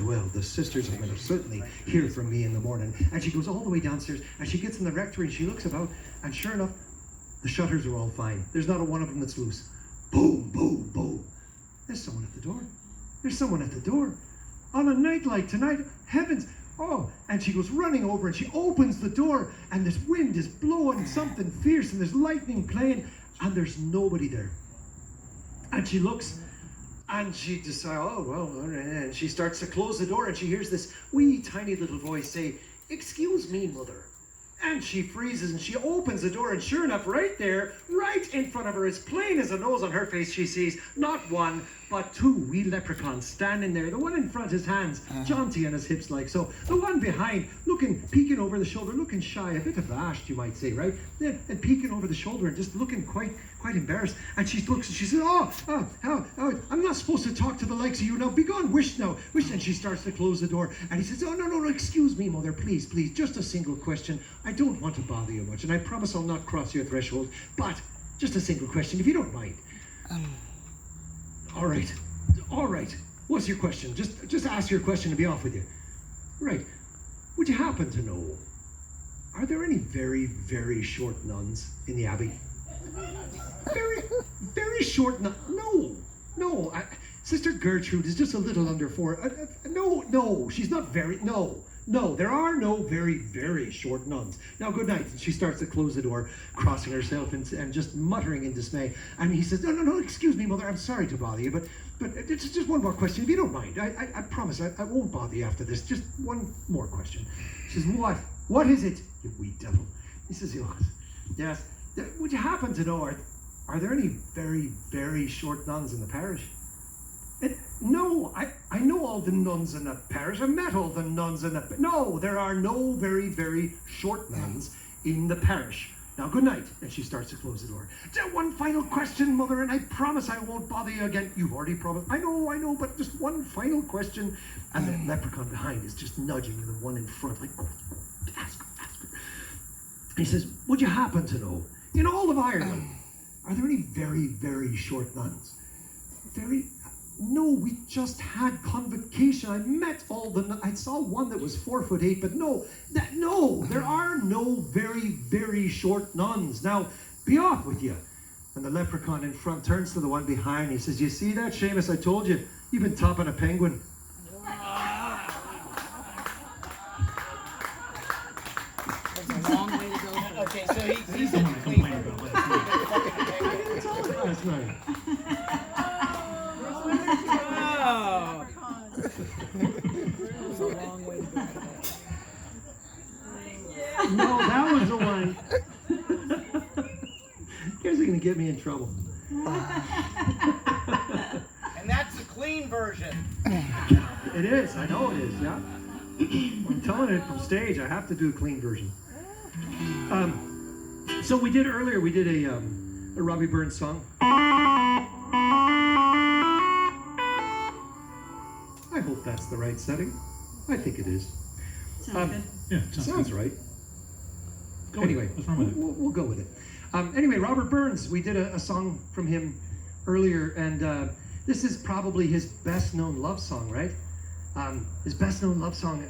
well, the sisters are going to certainly hear from me in the morning. And she goes all the way downstairs, and she gets in the rectory, and she looks about, and sure enough, the shutters are all fine. There's not a one of them that's loose. Boom, boom, boom. There's someone at the door. There's someone at the door. On a night like tonight, heavens. Oh, and she goes running over and she opens the door, and this wind is blowing something fierce, and there's lightning playing, and there's nobody there. And she looks, and she decides, oh, well, and she starts to close the door, and she hears this wee tiny little voice say, "Excuse me, mother." And she freezes and she opens the door, and sure enough, right there, right in front of her, as plain as a nose on her face, she sees not one, but two wee leprechauns standing there. The one in front, his hands jaunty on his hips like so. The one behind, peeking over the shoulder, looking shy, a bit abashed, you might say, right? And peeking over the shoulder and just looking quite embarrassed. And she looks and she says, I'm not supposed to talk to the likes of you now. Begone, wish now, wish. And she starts to close the door. And he says, oh, no, excuse me, mother, please, just a single question. I don't want to bother you much, and I promise I'll not cross your threshold, but just a single question, if you don't mind. All right. What's your question? Just ask your question to be off with you. Right. Would you happen to know, are there any very, very short nuns in the abbey? Very, very short nuns? No. Sister Gertrude is just a little under 4. No, she's not very, no, there are no very, very short nuns. Now, good night. And she starts to close the door, crossing herself and just muttering in dismay. And he says, no, excuse me, mother, I'm sorry to bother you, but it's just one more question, if you don't mind. I promise I won't bother you after this. Just one more question. She says, what is it, you wee devil? He says, yes. Would you happen to know, are there any very, very short nuns in the parish? No, I know all the nuns in the parish. I met all the nuns in the... No, there are no very, very short nuns in the parish. Now, good night. And she starts to close the door. Just one final question, mother, and I promise I won't bother you again. You've already promised. I know, but just one final question. And the leprechaun behind is just nudging the one in front, like, oh, ask her. He says, would you happen to know, in all of Ireland, are there any very, very short nuns? No, we just had convocation. I met all the... I saw one that was 4'8", but no, there are no very, very short nuns. Now, be off with you. And the leprechaun in front turns to the one behind. He says, you see that, Seamus? I told you, you've been topping a penguin. That's a long way to go. Okay, so he's in Cleveland. That's right. Oh. That's a long way to go. No, that was the one. You guys are going to get me in trouble. And that's the clean version. It is. I know it is, yeah. I'm telling it from stage. I have to do a clean version. So we did a Robbie Burns song. I hope that's the right setting. I think it is. Sounds good. Yeah, Sounds right. Go Anyway, what's wrong with it? we'll go with it. Anyway, Robert Burns, we did a song from him earlier, and this is probably his best-known love song, right? His best-known love song,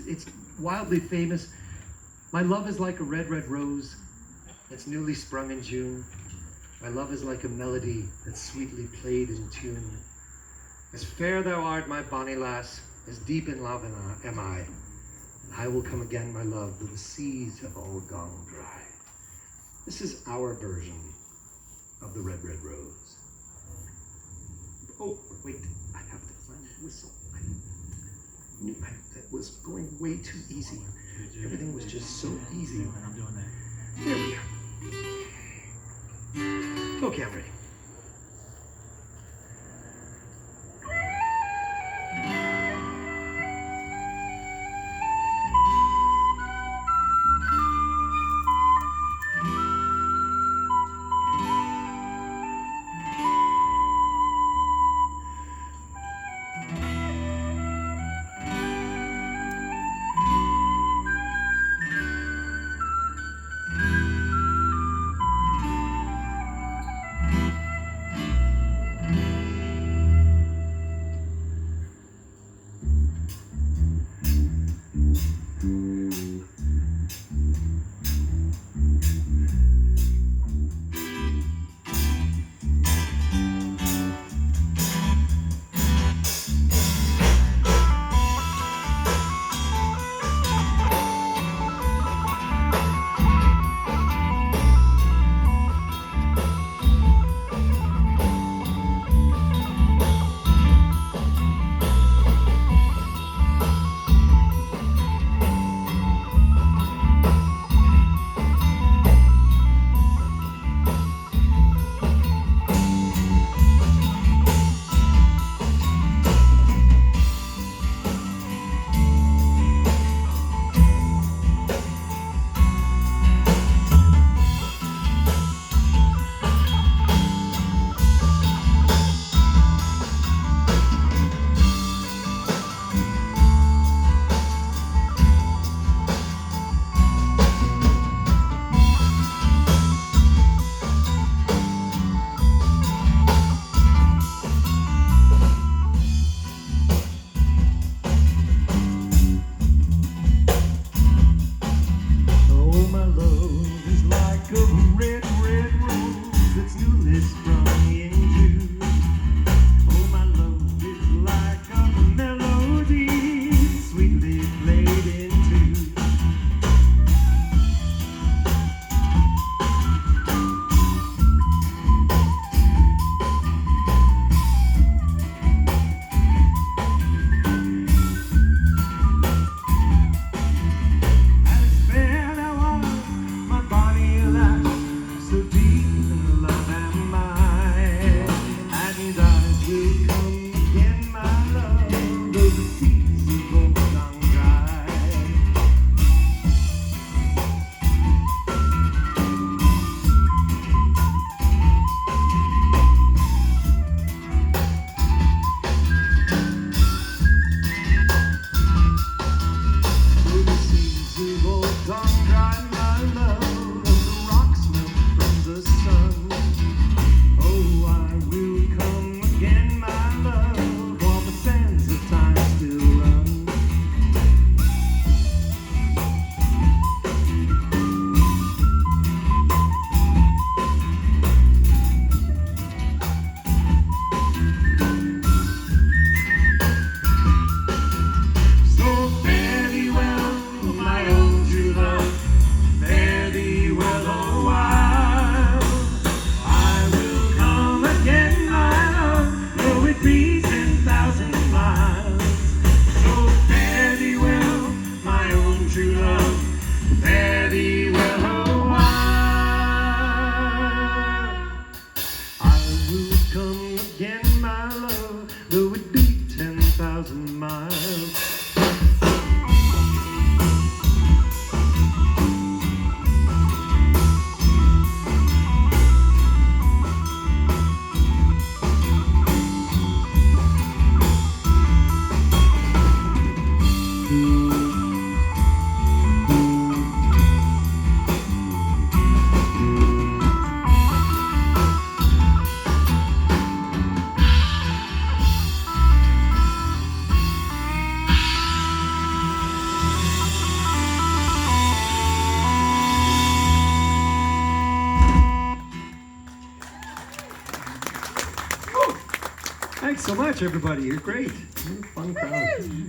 it's wildly famous. My love is like a red, red rose that's newly sprung in June. My love is like a melody that's sweetly played in tune. As fair thou art, my bonny lass, as deep in love am I. And I will come again, my love, though the seas have all gone dry. This is our version of the Red, Red Rose. Oh, wait, I have to find the whistle. That was going way too easy. Everything was just so easy. I'm doing that. There we go. Okay, I'm ready. smile. Thanks so much, everybody. You're great. You're a fun crowd.